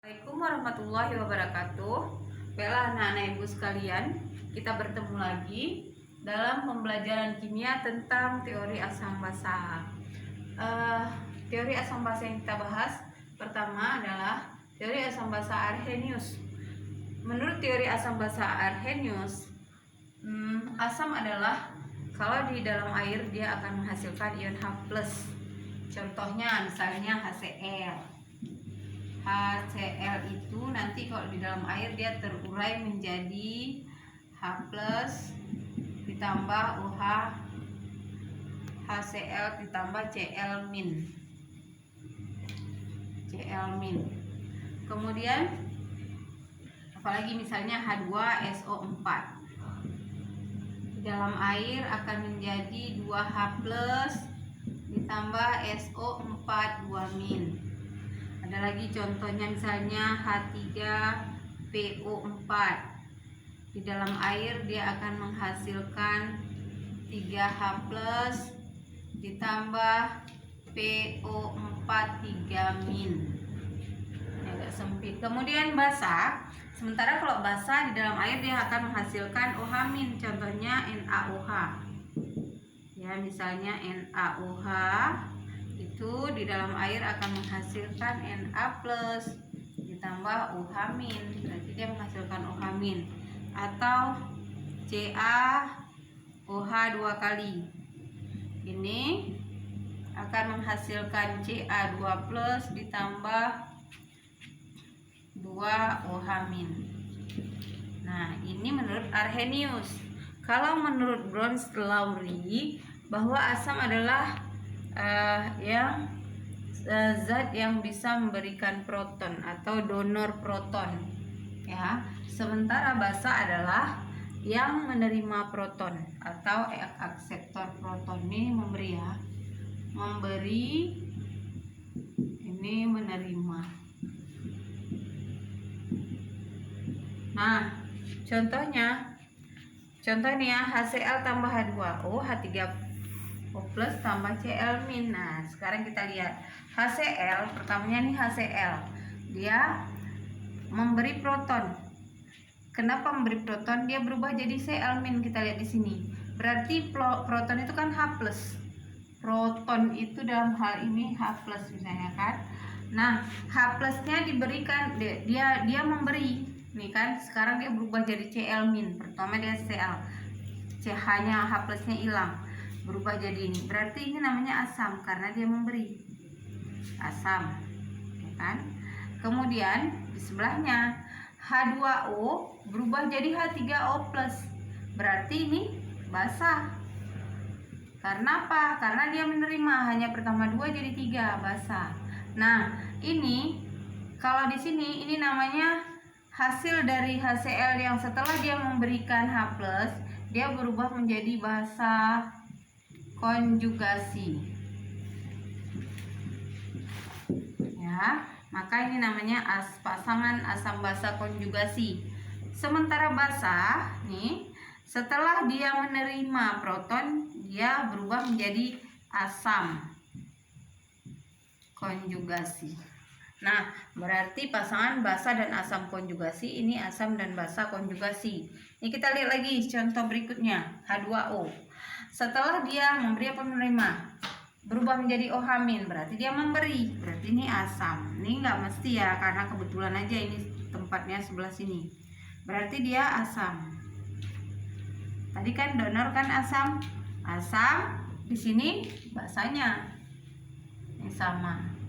Assalamualaikum warahmatullahi wabarakatuh. Baiklah anak-anak ibu sekalian, kita bertemu lagi dalam pembelajaran kimia tentang teori asam basa. Teori asam basa yang kita bahas pertama adalah teori asam basa Arrhenius. Menurut teori asam basa Arrhenius, asam adalah kalau di dalam air dia akan menghasilkan ion H+. Contohnya misalnya HCl. HCl itu nanti kalau di dalam air dia terurai menjadi H+ ditambah OH, HCl ditambah Cl-. Kemudian apalagi misalnya H2SO4 di dalam air akan menjadi 2H+ ditambah SO4 2-. Ada lagi contohnya misalnya H3PO4 di dalam air dia akan menghasilkan 3H+ ditambah PO4 3-. Agak sempit. Kemudian basa, sementara kalau basa di dalam air dia akan menghasilkan OH-, contohnya NaOH. Ya, misalnya NaOH itu di dalam air akan menghasilkan Na+ ditambah OH-, berarti dia menghasilkan OH-. Atau CaOH 2 kali, ini akan menghasilkan Ca2+ ditambah 2OH-. Nah, ini menurut Arrhenius. Kalau menurut Bronsted-Lowry, bahwa asam adalah zat yang bisa memberikan proton atau donor proton, ya. Sementara basa adalah yang menerima proton atau akseptor proton. Ini memberi, ini menerima. Nah, contohnya nih ya, HCl tambah H2O, H3O+ tambah Cl-. Nah, sekarang kita lihat HCl, pertamanya nih HCl, dia memberi proton. Kenapa memberi proton? Dia berubah jadi Cl-. Kita lihat di sini. Berarti proton itu kan H+. Proton itu dalam hal ini H+ misalnya kan. Nah, H+-nya diberikan, dia memberi. Nih kan, sekarang dia berubah jadi Cl-. Pertama dia Cl. CH-nya, H+-nya hilang, berubah jadi ini. Berarti ini namanya asam karena dia memberi. Asam, ya kan? Kemudian di sebelahnya H2O berubah jadi H3O+. Berarti ini basa. Karena apa? Karena dia menerima, hanya pertama 2 jadi 3, basa. Nah, ini kalau di sini ini namanya hasil dari HCl yang setelah dia memberikan H+, dia berubah menjadi basa konjugasi. Ya, maka ini namanya pasangan asam basa konjugasi. Sementara basa nih, setelah dia menerima proton, dia berubah menjadi asam konjugasi. Nah, berarti pasangan basa dan asam konjugasi, ini asam dan basa konjugasi. Ini kita lihat lagi contoh berikutnya, H2O. Setelah dia memberi apa menerima, berubah menjadi OH-, berarti dia memberi, berarti ini asam. Ini nggak mesti ya, karena kebetulan aja ini tempatnya sebelah sini. Berarti dia asam. Tadi kan donor kan asam. Asam di sini basanya. Ini sama.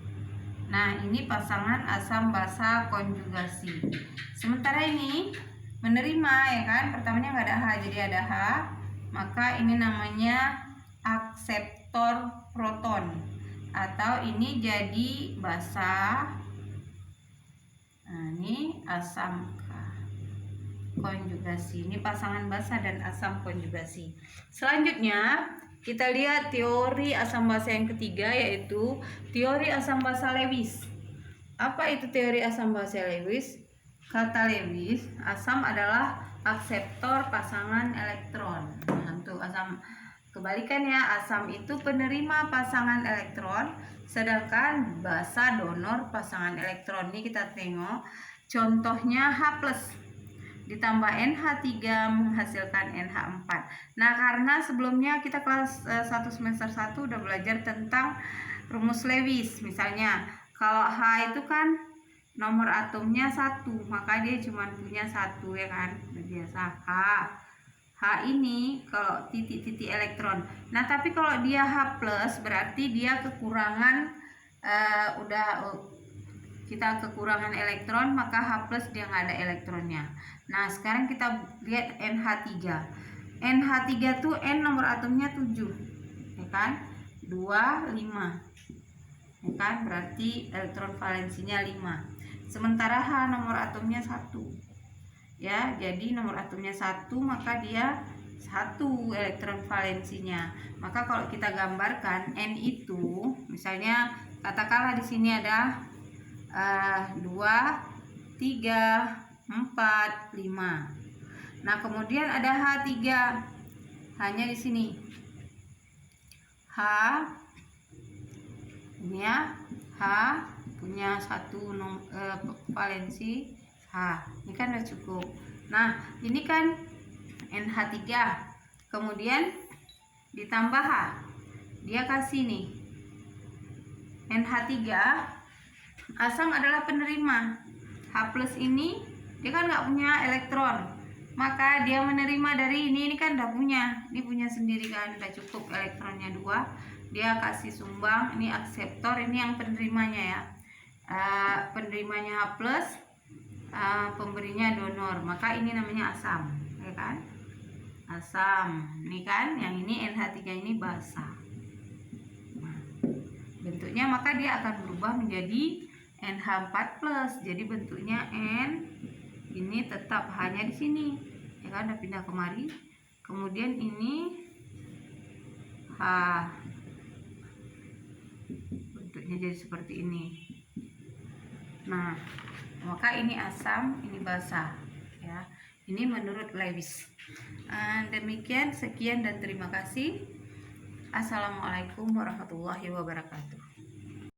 Nah, ini pasangan asam basa konjugasi. Sementara ini menerima, ya kan, pertamanya nggak ada H, jadi ada H, maka ini namanya akseptor proton, atau ini jadi basa. Nah, ini asam konjugasi. Ini pasangan basa dan asam konjugasi. Selanjutnya kita lihat teori asam basa yang ketiga, yaitu teori asam basa Lewis. Apa itu teori asam basa Lewis? Kata Lewis, asam adalah akseptor pasangan elektron. Nah, untuk asam Kebalikannya, asam itu penerima pasangan elektron, sedangkan basa donor pasangan elektron. Ini kita tengok contohnya H+, ditambah NH3 menghasilkan NH4. Nah, karena sebelumnya kita kelas 1 semester 1 udah belajar tentang rumus Lewis. Misalnya, kalau H itu kan nomor atomnya 1, maka dia cuma punya 1, ya kan? Biasa H ini kalau titik-titik elektron. Nah, tapi kalau dia H+, berarti dia kekurangan kita kekurangan elektron, maka H+ dia nggak ada elektronnya. Nah, sekarang kita lihat NH3. NH3 tuh N nomor atomnya 7, ya kan? 2, 5. Ya kan? Berarti elektron valensinya 5. Sementara H nomor atomnya 1. Ya, jadi nomor atomnya 1, maka dia 1 elektron valensinya. Maka kalau kita gambarkan N itu, misalnya katakanlah di sini ada 2, 3, 4, 5. Nah, kemudian ada H3. Hanya di sini. H ini ya, H punya 1 valensi H. Ini kan udah cukup. Nah, ini kan NH3. Kemudian ditambah H. Dia kasih nih. NH3 asam adalah penerima. H+ ini dia kan nggak punya elektron. Maka dia menerima dari ini kan udah punya. Ini punya sendiri kan, udah cukup elektronnya 2. Dia kasih sumbang, ini akseptor, ini yang penerimanya ya. Penerimanya H+, pemberinya donor, maka ini namanya asam, ya kan? Asam, ini kan, yang ini NH3 ini basa. Nah, bentuknya maka dia akan berubah menjadi NH4+. Jadi bentuknya N ini tetap hanya di sini, ya kan? Udah pindah kemari. Kemudian ini H, bentuknya jadi seperti ini. Nah, maka ini asam, ini basa, ya. Ini menurut Lewis. Demikian, sekian dan terima kasih. Assalamualaikum warahmatullahi wabarakatuh.